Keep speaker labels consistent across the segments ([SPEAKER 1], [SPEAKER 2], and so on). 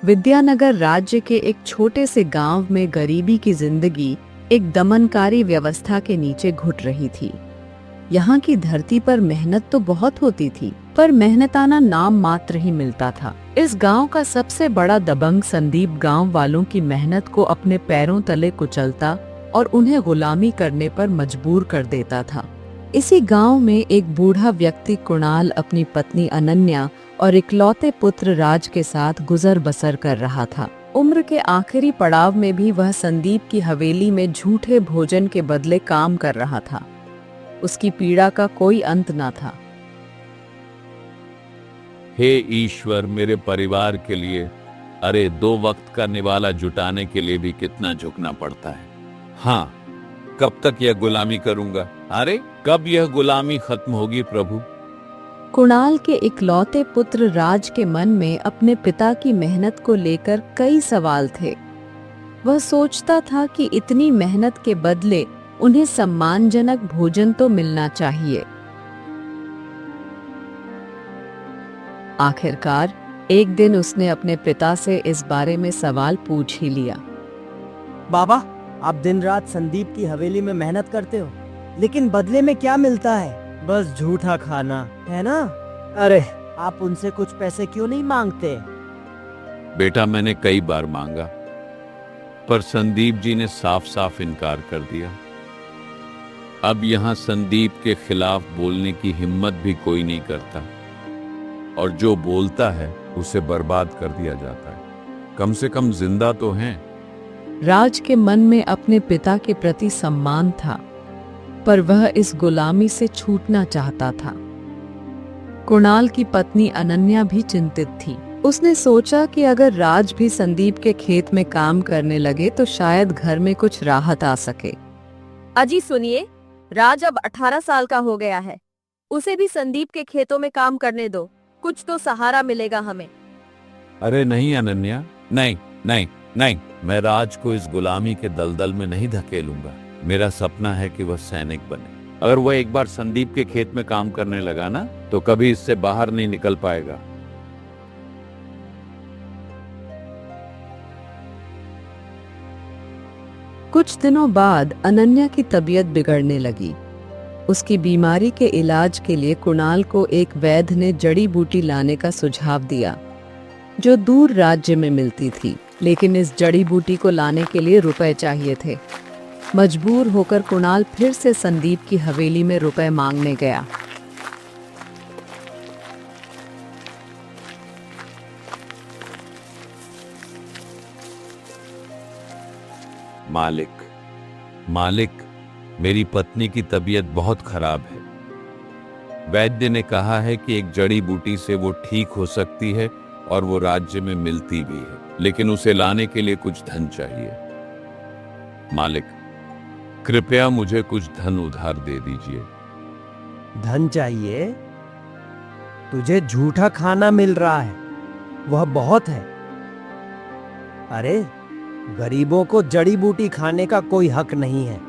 [SPEAKER 1] विद्यानगर राज्य के एक छोटे से गांव में गरीबी की जिंदगी एक दमनकारी व्यवस्था के नीचे घुट रही थी। यहाँ की धरती पर मेहनत तो बहुत होती थी, पर मेहनताना नाम मात्र ही मिलता था। इस गांव का सबसे बड़ा दबंग संदीप गांव वालों की मेहनत को अपने पैरों तले कुचलता और उन्हें गुलामी करने पर मजबूर कर देता था। इसी गांव में एक बूढ़ा व्यक्ति कुणाल अपनी पत्नी अनन्या और इकलौते पुत्र राज के साथ गुजर बसर कर रहा था। उम्र के आखिरी पड़ाव में भी वह संदीप की हवेली में झूठे भोजन के बदले काम कर रहा था। उसकी पीड़ा का कोई अंत न था।
[SPEAKER 2] हे ईश्वर, मेरे परिवार के लिए, अरे 2 वक्त का निवाला जुटाने के लिए भी कितना झुकना पड़ता है। हाँ, कब तक यह गुलामी करूंगा? अरे कब यह गुलामी खत्म होगी प्रभु?
[SPEAKER 1] कुणाल के इकलौते पुत्र राज के मन में अपने पिता की मेहनत को लेकर कई सवाल थे। वह सोचता था कि इतनी मेहनत के बदले उन्हें सम्मानजनक भोजन तो मिलना चाहिए। आखिरकार एक दिन उसने अपने पिता से इस बारे में सवाल पूछ ही लिया।
[SPEAKER 3] बाबा, आप दिन रात संदीप की हवेली में मेहनत करते हो, लेकिन बदले में क्या मिलता है? बस झूठा खाना, है ना? अरे आप उनसे कुछ पैसे क्यों नहीं मांगते?
[SPEAKER 2] बेटा, मैंने कई बार मांगा, पर संदीप जी ने साफ साफ इनकार कर दिया। अब यहाँ संदीप के खिलाफ बोलने की हिम्मत भी कोई नहीं करता, और जो बोलता है उसे बर्बाद कर दिया जाता है। कम से कम जिंदा तो हैं।
[SPEAKER 1] राज के मन में अपने पिता के प्रति सम्मान था, पर वह इस गुलामी से छूटना चाहता था। कुणाल की पत्नी अनन्या भी चिंतित थी। उसने सोचा कि अगर राज भी संदीप के खेत में काम करने लगे तो शायद घर में कुछ राहत आ सके।
[SPEAKER 4] अजी सुनिए, राज अब 18 साल का हो गया है। उसे भी संदीप के खेतों में काम करने दो, कुछ तो सहारा मिलेगा हमें।
[SPEAKER 2] अरे नहीं अनन्या, नहीं नहीं नहीं, मैं राज को इस गुलामी के दलदल में नहीं धकेलूंगा। मेरा सपना है कि वह सैनिक बने। अगर वह एक बार संदीप के खेत में काम करने लगा ना, तो कभी इससे बाहर नहीं निकल पाएगा।
[SPEAKER 1] कुछ दिनों बाद अनन्या की तबीयत बिगड़ने लगी। उसकी बीमारी के इलाज के लिए कुणाल को एक वैद्य ने जड़ी बूटी लाने का सुझाव दिया, जो दूर राज्य में मिलती थी। लेकिन इस जड़ी बूटी को लाने के लिए रुपए चाहिए थे। मजबूर होकर कुणाल फिर से संदीप की हवेली में रुपए मांगने गया।
[SPEAKER 2] मालिक, मेरी पत्नी की तबीयत बहुत खराब है। वैद्य ने कहा है कि एक जड़ी बूटी से वो ठीक हो सकती है और वो राज्य में मिलती भी है, लेकिन उसे लाने के लिए कुछ धन चाहिए। मालिक, कृपया मुझे कुछ धन उधार दे दीजिए।
[SPEAKER 3] धन चाहिए? तुझे झूठा खाना मिल रहा है, वह बहुत है। अरे गरीबों को जड़ी बूटी खाने का कोई हक नहीं है।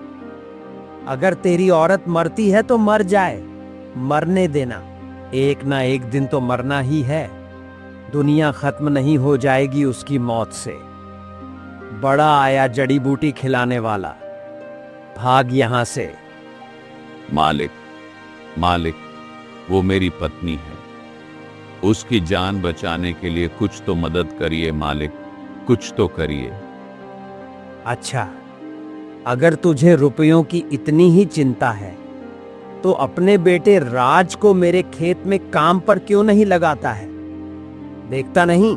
[SPEAKER 3] अगर तेरी औरत मरती है तो मर जाए, मरने देना। एक ना एक दिन तो मरना ही है। दुनिया खत्म नहीं हो जाएगी उसकी मौत से। बड़ा आया जड़ी बूटी खिलाने वाला, भाग यहां से।
[SPEAKER 2] मालिक, वो मेरी पत्नी है। उसकी जान बचाने के लिए कुछ तो मदद करिए मालिक, कुछ तो करिए।
[SPEAKER 3] अच्छा, अगर तुझे रुपयों की इतनी ही चिंता है, तो अपने बेटे राज को मेरे खेत में काम पर क्यों नहीं लगाता है? देखता नहीं,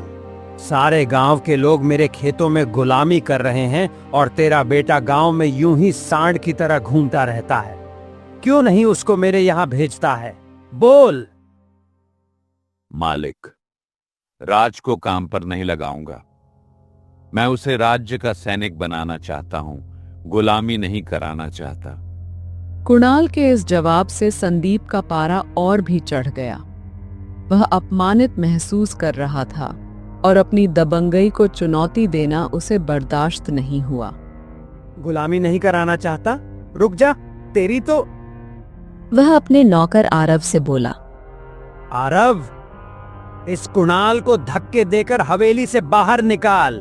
[SPEAKER 3] सारे गांव के लोग मेरे खेतों में गुलामी कर रहे हैं और तेरा बेटा गांव में यूं ही सांड की तरह घूमता रहता है। क्यों नहीं उसको मेरे यहां भेजता है? बोल।
[SPEAKER 2] मालिक, राज को काम पर नहीं लगाऊंगा। मैं उसे राज्य का सैनिक बनाना चाहता हूं, गुलामी नहीं कराना चाहता।
[SPEAKER 1] कुणाल के इस जवाब से संदीप का पारा और भी चढ़ गया। वह अपमानित महसूस कर रहा था और अपनी दबंगई को चुनौती देना उसे बर्दाश्त नहीं हुआ।
[SPEAKER 3] गुलामी नहीं कराना चाहता? रुक जा, तेरी तो।
[SPEAKER 1] वह अपने नौकर आरव से बोला।
[SPEAKER 3] आरव, इस कुणाल को धक्के देकर हवेली से बाहर निकाल।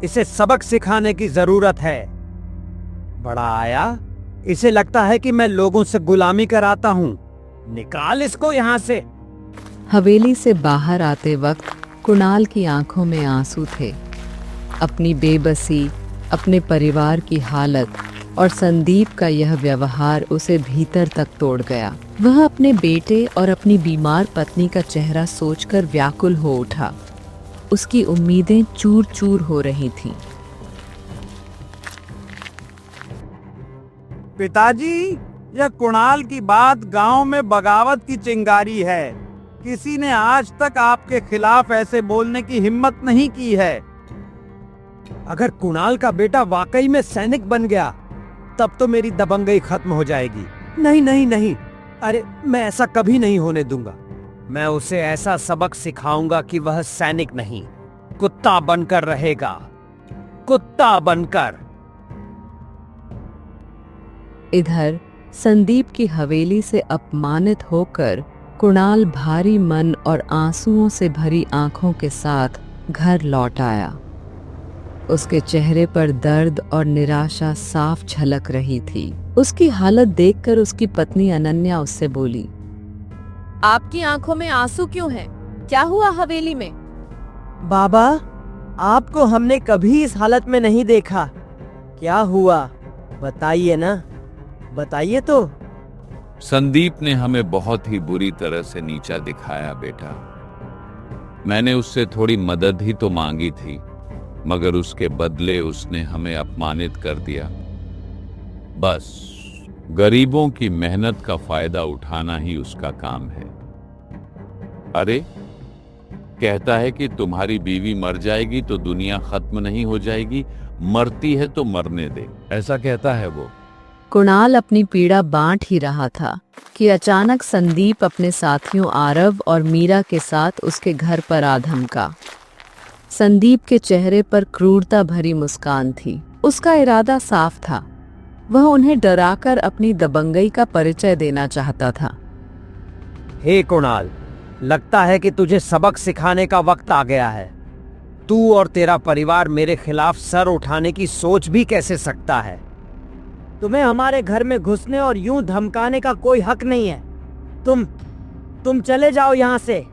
[SPEAKER 3] इसे सबक सिखाने की जरूरत है। बड़ा आया, इसे लगता है कि मैं लोगों से गुलामी कराता हूं। निकाल इसको यहां से।
[SPEAKER 1] हवेली से बाहर आते वक्त कुणाल की आंखों में आंसू थे। अपनी बेबसी, अपने परिवार की हालत और संदीप का यह व्यवहार उसे भीतर तक तोड़ गया। वह अपने बेटे और अपनी बीमार पत्नी का चेहरा सोचकर व्याकुल हो उठा। उसकी उम्मीदें चूर चूर हो रही थीं।
[SPEAKER 5] पिताजी, यह कुणाल की बात गांव में बगावत की चिंगारी है। किसी ने आज तक आपके खिलाफ ऐसे बोलने की हिम्मत नहीं की है।
[SPEAKER 3] अगर कुणाल का बेटा वाकई में सैनिक बन गया तब तो मेरी दबंगई खत्म हो जाएगी। नहीं नहीं नहीं, अरे मैं ऐसा कभी नहीं होने दूंगा। मैं उसे ऐसा सबक सिखाऊंगा कि वह सैनिक नहीं, कुत्ता बनकर रहेगा। कुत्ता बनकर।
[SPEAKER 1] इधर संदीप की हवेली से अपमानित होकर कुणाल भारी मन और आंसुओं से भरी आंखों के साथ घर लौट आया। उसके चेहरे पर दर्द और निराशा साफ झलक रही थी। उसकी हालत देखकर उसकी पत्नी अनन्या उससे बोली,
[SPEAKER 4] आपकी आंखों में आंसू क्यों हैं? क्या हुआ हवेली में?
[SPEAKER 3] बाबा, आपको हमने कभी इस हालत में नहीं देखा। क्या हुआ बताइए ना, बताइए तो।
[SPEAKER 2] संदीप ने हमें बहुत ही बुरी तरह से नीचा दिखाया बेटा। मैंने उससे थोड़ी मदद ही तो मांगी थी, मगर उसके बदले उसने हमें अपमानित कर दिया। बस गरीबों की मेहनत का फायदा उठाना ही उसका काम है। अरे, कहता है कि तुम्हारी बीवी मर जाएगी तो दुनिया खत्म नहीं हो जाएगी, मरती है तो मरने दे, ऐसा कहता है वो।
[SPEAKER 1] कुणाल अपनी पीड़ा बांट ही रहा था कि अचानक संदीप अपने साथियों आरव और मीरा के साथ उसके घर पर आ धमका। संदीप के चेहरे पर क्रूरता भरी मुस्कान थी। उसका इरादा साफ था। वह उन्हें डराकर अपनी दबंगई का परिचय देना चाहता था।
[SPEAKER 3] हे कुणाल, लगता है कि तुझे सबक सिखाने का वक्त आ गया है। तू और तेरा परिवार मेरे खिलाफ सर उठाने की सोच भी कैसे सकता है? तुम्हें हमारे घर में घुसने और यूं धमकाने का कोई हक नहीं है। तुम चले जाओ यहां से।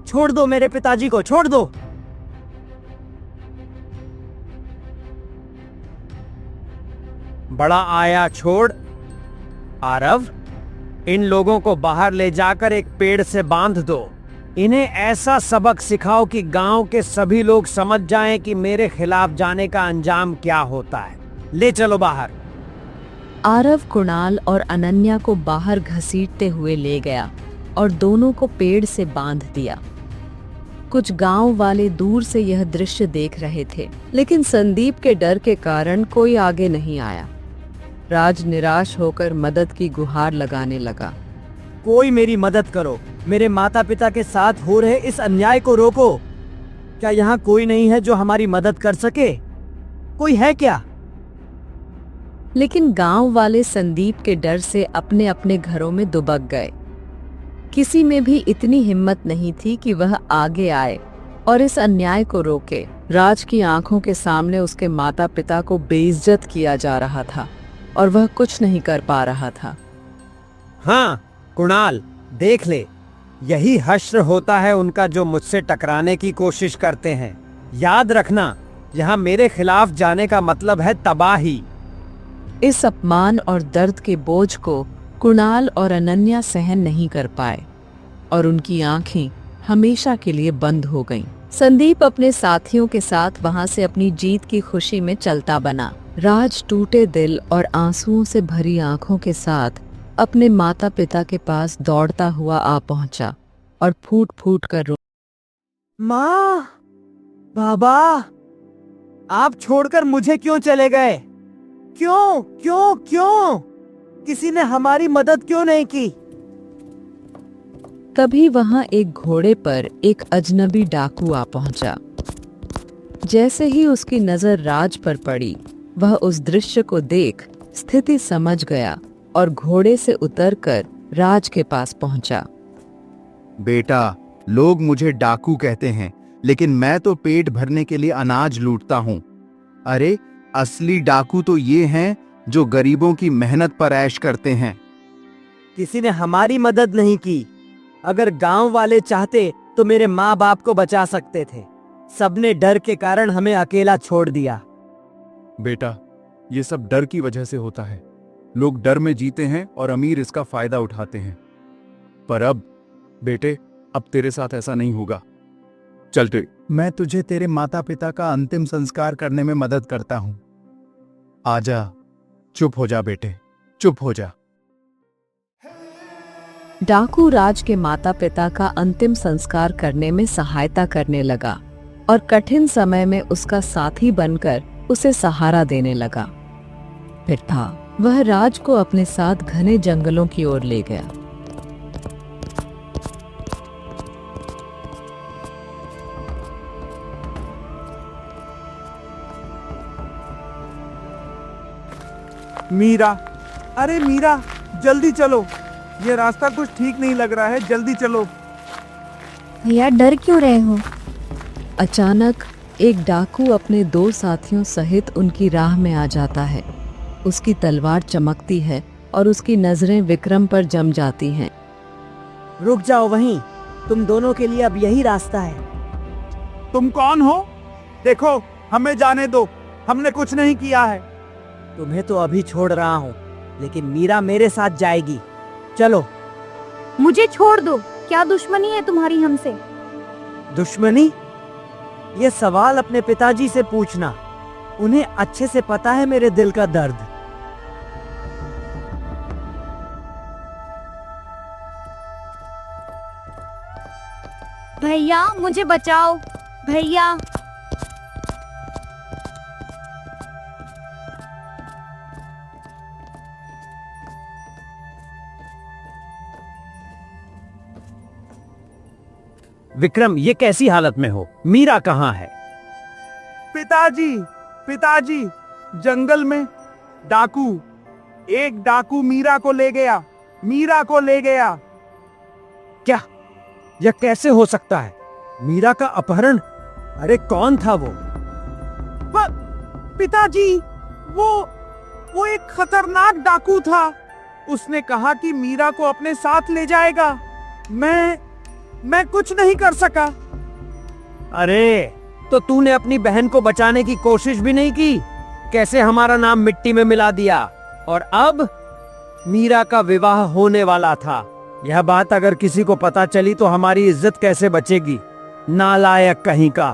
[SPEAKER 3] छोड़ दो मेरे पिताजी को, छोड़ दो। बड़ा आया छोड़। आरव, इन लोगों को बाहर ले जाकर एक पेड़ से बांध दो। इन्हें ऐसा सबक सिखाओ कि गांव के सभी लोग समझ जाएं कि मेरे खिलाफ जाने का अंजाम क्या होता है। ले चलो बाहर।
[SPEAKER 1] आरव कुणाल और अनन्या को बाहर घसीटते हुए ले गया और दोनों को पेड़ से बांध दिया। कुछ गांव वाले दूर से यह दृश्य देख रहे थे, लेकिन संदीप के डर के कारण कोई आगे नहीं आया। राज निराश होकर मदद की गुहार लगाने लगा।
[SPEAKER 3] कोई मेरी मदद करो, मेरे माता पिता के साथ हो रहे इस अन्याय को रोको। क्या यहाँ कोई नहीं है जो हमारी मदद कर सके? कोई है क्या?
[SPEAKER 1] लेकिन गांव वाले संदीप के डर से अपने अपने घरों में दुबक गए। किसी में भी इतनी हिम्मत नहीं थी कि वह आगे आए और इस अन्याय को रोके। राज की आंखों के सामने उसके माता पिता को बेइज्जत किया जा रहा था और वह कुछ नहीं कर पा रहा था।
[SPEAKER 3] हाँ कुणाल, देख ले, यही हश्र होता है उनका जो मुझसे टकराने की कोशिश करते हैं। याद रखना, यहाँ मेरे खिलाफ जाने का मतलब है तबाही।
[SPEAKER 1] इस अपमान और दर्द के बोझ को कुणाल और अनन्या सहन नहीं कर पाए और उनकी आंखें हमेशा के लिए बंद हो गईं। संदीप अपने साथियों के साथ वहां से अपनी जीत की खुशी में चलता बना। राज टूटे दिल और आंसुओं से भरी आंखों के साथ अपने माता पिता के पास दौड़ता हुआ आ पहुंचा और फूट फूट कर रो।
[SPEAKER 3] माँ, बाबा, आप छोड़कर मुझे क्यों चले गए? क्यों क्यों क्यों? किसी ने हमारी मदद क्यों नहीं की?
[SPEAKER 1] तभी वहां एक घोड़े पर एक अजनबी डाकू आ पहुंचा। जैसे ही उसकी नजर राज पर पड़ी, वह उस दृश्य को देख स्थिति समझ गया और घोड़े से उतरकर राज के पास पहुंचा।
[SPEAKER 5] बेटा,
[SPEAKER 6] लोग मुझे डाकू कहते हैं, लेकिन मैं तो पेट भरने के लिए अनाज लूटता हूं। अरे असली डाकू तो ये हैं जो गरीबों की मेहनत पर ऐश करते हैं।
[SPEAKER 3] किसी ने हमारी मदद नहीं की। अगर गांव वाले चाहते तो मेरे माँ बाप को बचा सकते थे। सबने डर के कारण हमें अकेला छोड़ दिया।
[SPEAKER 6] बेटा, ये सब डर की वजह से होता है। लोग डर में जीते हैं और अमीर इसका फायदा उठाते हैं। पर अब बेटे, अब तेरे साथ ऐसा नहीं होगा। चलते, मैं तुझे तेरे माता पिता का अंतिम संस्कार करने में मदद करता हूं। आजा, चुप हो जा बेटे, चुप हो जा।
[SPEAKER 1] डाकू राज के माता पिता का अंतिम संस्कार करने में सहायता करने लगा और कठिन समय में उसका साथी बनकर उसे सहारा देने लगा। फिर था वह राज को अपने साथ घने जंगलों की ओर ले गया।
[SPEAKER 5] मीरा, अरे मीरा, जल्दी चलो, ये रास्ता कुछ ठीक नहीं लग रहा है, जल्दी चलो।
[SPEAKER 4] भैया डर क्यों रहे हो?
[SPEAKER 1] अचानक एक डाकू अपने 2 साथियों सहित उनकी राह में आ जाता है। उसकी तलवार चमकती है और उसकी नजरें विक्रम पर जम जाती हैं।
[SPEAKER 3] रुक जाओ वहीं, तुम दोनों के लिए अब यही रास्ता है।
[SPEAKER 5] तुम कौन हो? देखो, हमें जाने दो, हमने कुछ नहीं किया है।
[SPEAKER 3] तुम्हें तो अभी छोड़ रहा हूँ, लेकिन मीरा मेरे साथ जाएगी। चलो।
[SPEAKER 4] मुझे छोड़ दो, क्या दुश्मनी है तुम्हारी हमसे?
[SPEAKER 3] दुश्मनी? ये सवाल अपने पिताजी से पूछना। उन्हें अच्छे से पता है मेरे दिल का दर्द।
[SPEAKER 4] भैया मुझे बचाओ, भैया।
[SPEAKER 3] विक्रम, ये कैसी हालत में हो? मीरा कहाँ है?
[SPEAKER 5] पिताजी, पिताजी, जंगल में डाकू, एक डाकू मीरा को ले गया, मीरा को ले गया।
[SPEAKER 3] क्या? यह कैसे हो सकता है? मीरा का अपहरण? अरे कौन था वो?
[SPEAKER 5] पिताजी, वो एक खतरनाक डाकू था। उसने कहा कि मीरा को अपने साथ ले जाएगा। मैं कुछ नहीं कर सका।
[SPEAKER 3] अरे, तो तूने अपनी बहन को बचाने की कोशिश भी नहीं की? कैसे हमारा नाम मिट्टी में मिला दिया? और अब मीरा का विवाह होने वाला था। यह बात अगर किसी को पता चली तो हमारी इज्जत कैसे बचेगी? नालायक कहीं का।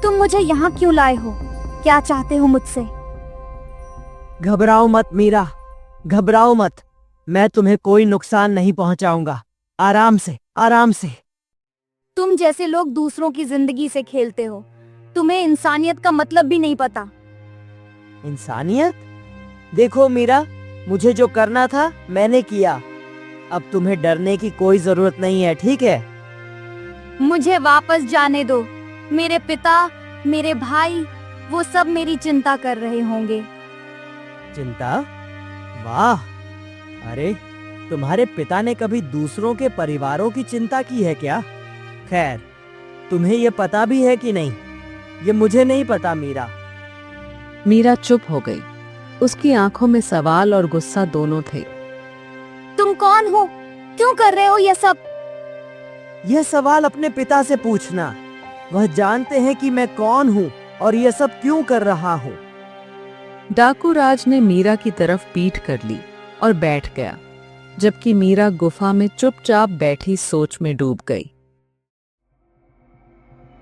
[SPEAKER 4] तुम मुझे यहाँ क्यों लाए हो? क्या चाहते हो मुझसे?
[SPEAKER 3] घबराओ मत मीरा, घबराओ मत। मैं तुम्हें कोई नुकसान नहीं पहुंचाऊंगा। आराम से, आराम से।
[SPEAKER 4] तुम जैसे लोग दूसरों की जिंदगी से खेलते हो। तुम्हें इंसानियत का मतलब भी नहीं पता।
[SPEAKER 3] इंसानियत? देखो मीरा, मुझे जो करना था मैंने किया। अब तुम्हें डरने की कोई जरूरत नहीं है, ठीक है?
[SPEAKER 4] मुझे वापस जाने दो। मेरे पिता, मेरे भाई, वो सब मेरी चिंता कर रहे होंगे।
[SPEAKER 3] चिंता? वाह! अरे, तुम्हारे पिता ने कभी दूसरों के परिवारों की चिंता की है क्या? खैर, तुम्हें ये पता भी है कि नहीं, ये मुझे नहीं पता मीरा।
[SPEAKER 1] मीरा चुप हो गई। उसकी आंखों में सवाल और गुस्सा दोनों थे।
[SPEAKER 4] तुम कौन हो? क्यों कर रहे हो ये सब?
[SPEAKER 3] यह सवाल अपने पिता से पूछना। वह जानते हैं कि मैं कौन हूँ और ये सब क्यों कर रहा हूँ।
[SPEAKER 1] डाकू राज ने मीरा की तरफ पीठ कर ली और बैठ गया, जबकि मीरा गुफा में चुपचाप बैठी सोच में डूब गई।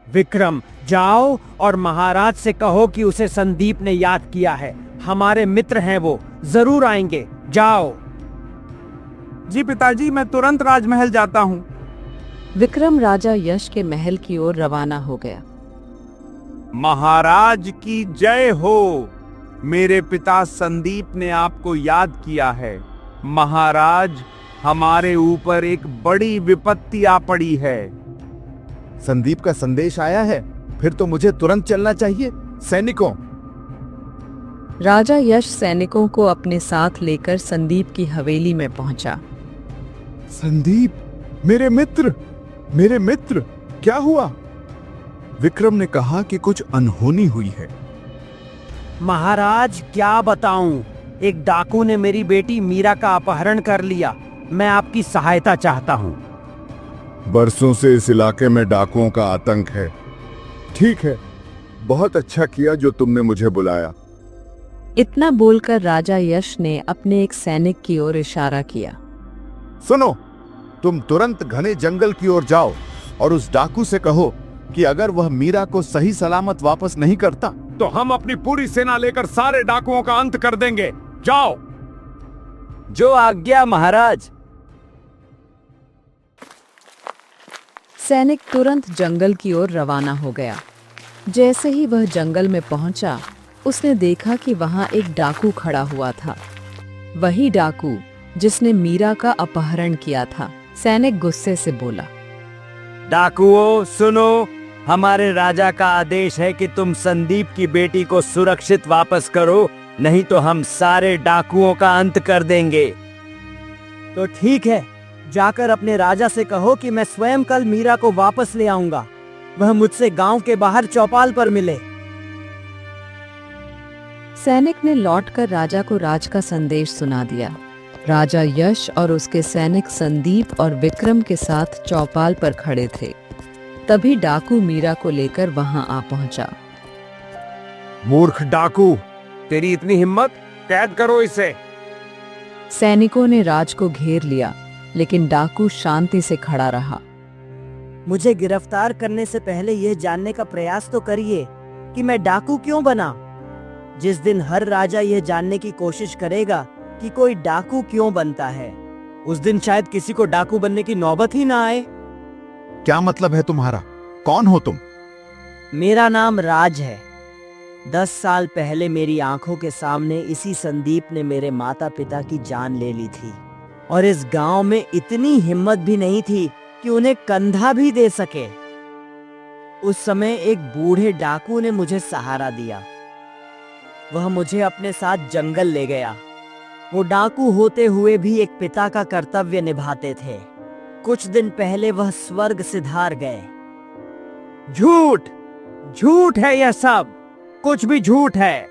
[SPEAKER 3] विक्रम, जाओ और महाराज से कहो कि उसे संदीप ने याद किया है। हमारे मित्र हैं वो, जरूर आएंगे। जाओ।
[SPEAKER 5] जी पिताजी, मैं तुरंत राजमहल जाता हूँ।
[SPEAKER 1] विक्रम राजा यश के महल की ओर रवाना हो गया।
[SPEAKER 5] महाराज की जय हो। मेरे पिता संदीप ने आपको याद किया है। महाराज, हमारे ऊपर एक बड़ी विपत्ति आ पड़ी है।
[SPEAKER 6] संदीप का संदेश आया है? फिर तो मुझे तुरंत चलना चाहिए। सैनिकों!
[SPEAKER 1] राजा यश सैनिकों को अपने साथ लेकर संदीप की हवेली में पहुंचा।
[SPEAKER 6] संदीप, मेरे मित्र, क्या हुआ? विक्रम ने कहा कि कुछ अनहोनी हुई है।
[SPEAKER 3] महाराज क्या बताऊं, एक डाकू ने मेरी बेटी मीरा का अपहरण कर लिया। मैं आपकी सहायता चाहता हूं।
[SPEAKER 6] बरसों से इस इलाके में डाकुओं का आतंक है। ठीक है, बहुत अच्छा किया जो तुमने मुझे बुलाया।
[SPEAKER 1] इतना बोलकर राजा यश ने अपने एक सैनिक की ओर इशारा किया।
[SPEAKER 6] सुनो, तुम तुरंत घने जंगल की ओर जाओ और उस डाकू से कहो कि अगर वह मीरा को सही सलामत वापस नहीं करता
[SPEAKER 5] तो हम अपनी पूरी सेना लेकर सारे डाकुओं का अंत कर देंगे। जाओ।
[SPEAKER 3] जो आज्ञा महाराज।
[SPEAKER 1] सैनिक तुरंत जंगल की ओर रवाना हो गया। जैसे ही वह जंगल में पहुंचा, उसने देखा कि वहां एक डाकू खड़ा हुआ था। वही डाकू जिसने मीरा का अपहरण किया था। सैनिक गुस्से से बोला,
[SPEAKER 3] डाकुओं सुनो, हमारे राजा का आदेश है कि तुम संदीप की बेटी को सुरक्षित वापस करो, नहीं तो हम सारे डाकुओं का अंत कर देंगे। तो ठीक है, जाकर अपने राजा से कहो कि मैं स्वयं कल मीरा को वापस ले आऊंगा। वह मुझसे गांव के बाहर चौपाल पर मिले।
[SPEAKER 1] सैनिक ने लौटकर राजा को राज का संदेश सुना दिया। राजा यश और उसके सैनिक संदीप और विक्रम के साथ चौपाल पर खड़े थे। तभी डाकू मीरा को लेकर वहां आ पहुंचा।
[SPEAKER 5] मूर्ख डाकू, तेरी इतनी हिम्मत, कैद करो इसे।
[SPEAKER 1] सैनिकों ने राज को घेर लिया, लेकिन डाकू शांति से खड़ा रहा।
[SPEAKER 3] मुझे गिरफ्तार करने से पहले यह जानने का प्रयास तो करिए कि मैं डाकू क्यों बना। जिस दिन हर राजा यह जानने की कोशिश करेगा कि कोई डाकू क्यों बनता है, उस दिन शायद किसी को डाकू बनने की नौबत ही ना आए।
[SPEAKER 6] क्या मतलब है तुम्हारा? कौन हो तुम?
[SPEAKER 3] मेरा नाम राज है। 10 साल पहले मेरी आंखों के सामने इसी संदीप ने मेरे माता पिता की जान ले ली थी, और इस गांव में इतनी हिम्मत भी नहीं थी कि उन्हें कंधा भी दे सके। उस समय एक बूढ़े डाकू ने मुझे सहारा दिया। वह मुझे अपने साथ जंगल ले गया। वो डाकू होते हुए भी एक पिता का कर्तव्य निभाते थे। कुछ दिन पहले वह स्वर्ग सिधार गए। झूठ, झूठ है यह सब, कुछ भी झूठ है।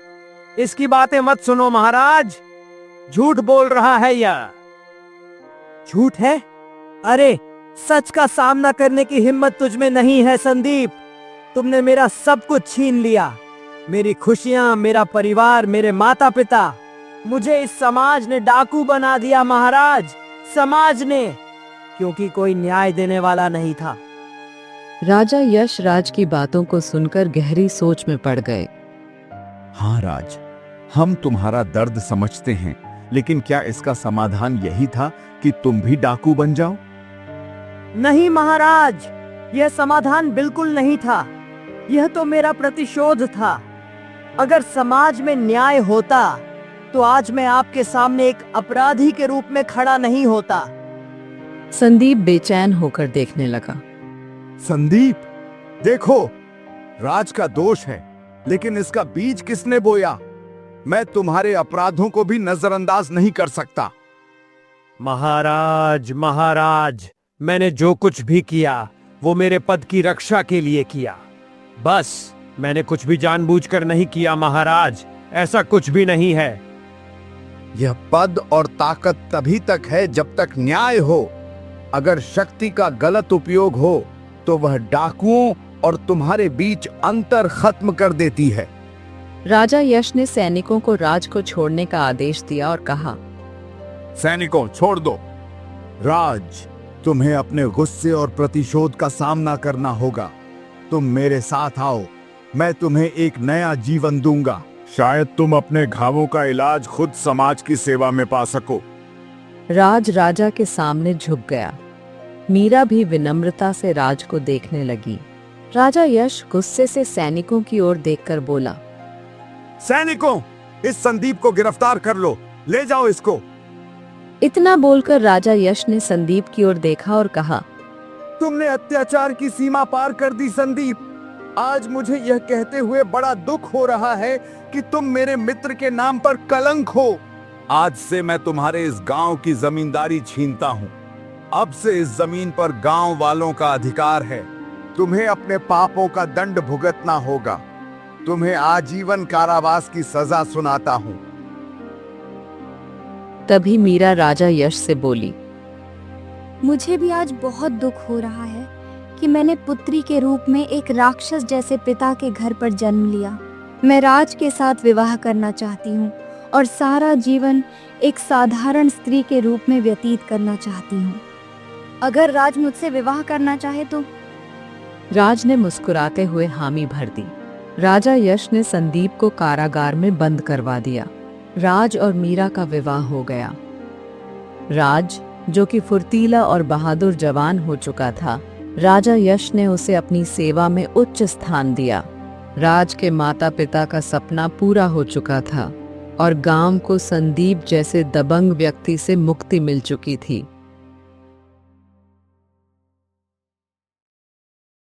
[SPEAKER 3] इसकी बातें मत सुनो महाराज, झूठ बोल रहा है यह। झूठ है? अरे, सच का सामना करने की हिम्मत तुझ में नहीं है संदीप। तुमने मेरा सब कुछ छीन लिया, मेरी खुशियां, मेरा परिवार, मेरे माता पिता। मुझे इस समाज ने डाकू बना दिया महाराज, समाज ने, क्योंकि कोई न्याय देने वाला नहीं था।
[SPEAKER 1] राजा यश राज की बातों को सुनकर गहरी सोच में पड़ गए।
[SPEAKER 6] हाँ राज, हम तुम्हारा दर्द समझते हैं, लेकिन क्या इसका समाधान यही था कि तुम भी डाकू बन जाओ?
[SPEAKER 3] नहीं महाराज, यह समाधान बिल्कुल नहीं था। यह तो मेरा प्रतिशोध था। अगर समाज में न्याय होता तो आज मैं आपके सामने एक अपराधी के रूप में खड़ा नहीं होता।
[SPEAKER 1] संदीप बेचैन होकर देखने लगा।
[SPEAKER 6] संदीप, देखो, राज का दोष है, लेकिन इसका बीज किसने बोया? मैं तुम्हारे अपराधों को भी नजरअंदाज नहीं कर सकता।
[SPEAKER 3] महाराज, महाराज, मैंने जो कुछ भी किया वो मेरे पद की रक्षा के लिए किया। बस, मैंने कुछ भी जानबूझकर नहीं किया महाराज, ऐसा कुछ भी नहीं है।
[SPEAKER 6] यह पद और ताकत तभी तक है जब तक न्याय हो। अगर शक्ति का गलत उपयोग हो तो वह डाकुओं और तुम्हारे बीच अंतर खत्म कर देती है।
[SPEAKER 1] राजा यश ने सैनिकों को राज को छोड़ने का आदेश दिया और कहा,
[SPEAKER 6] सैनिकों, छोड़ दो। राज, तुम्हें अपने गुस्से और प्रतिशोध का सामना करना होगा। तुम मेरे साथ आओ, मैं तुम्हें एक नया जीवन दूंगा। शायद तुम अपने घावों का इलाज खुद समाज की सेवा में पा सको।
[SPEAKER 1] राज राजा के सामने झुक गया। मीरा भी विनम्रता से राज को देखने लगी। राजा यश गुस्से से सैनिकों की ओर देखकर बोला,
[SPEAKER 5] सैनिकों, इस संदीप को गिरफ्तार कर लो, ले जाओ इसको।
[SPEAKER 1] इतना बोलकर राजा यश ने संदीप की ओर देखा और कहा,
[SPEAKER 5] तुमने अत्याचार की सीमा पार कर दी संदीप। आज मुझे यह कहते हुए बड़ा दुख हो रहा है कि तुम मेरे मित्र के नाम पर कलंक हो। आज से मैं तुम्हारे इस गांव की जमींदारी छीनता हूँ। अब से इस जमीन पर गांव वालों का अधिकार है। तुम्हें अपने पापों का दंड भुगतना होगा। तुम्हें आजीवन कारावास की सजा सुनाता हूं।
[SPEAKER 1] तभी मीरा राजा यश से बोली,
[SPEAKER 7] मुझे भी आज बहुत दुख हो रहा है कि मैंने पुत्री के रूप में एक राक्षस जैसे पिता के घर पर जन्म लिया। मैं राज के साथ विवाह करना चाहती हूँ और सारा जीवन एक साधारण स्त्री के रूप में व्यतीत करना चाहती हूँ। अगर राज मुझसे विवाह करना चाहे तो।
[SPEAKER 1] राज ने मुस्कुराते हुए हामी भर दी। राजा यश ने संदीप को कारागार में बंद करवा दिया। राज और मीरा का विवाह हो गया। राज, जो कि फुर्तीला और बहादुर जवान हो चुका था, राजा यश ने उसे अपनी सेवा में उच्च स्थान दिया। राज के माता पिता का सपना पूरा हो चुका था और गांव को संदीप जैसे दबंग व्यक्ति से मुक्ति मिल चुकी थी।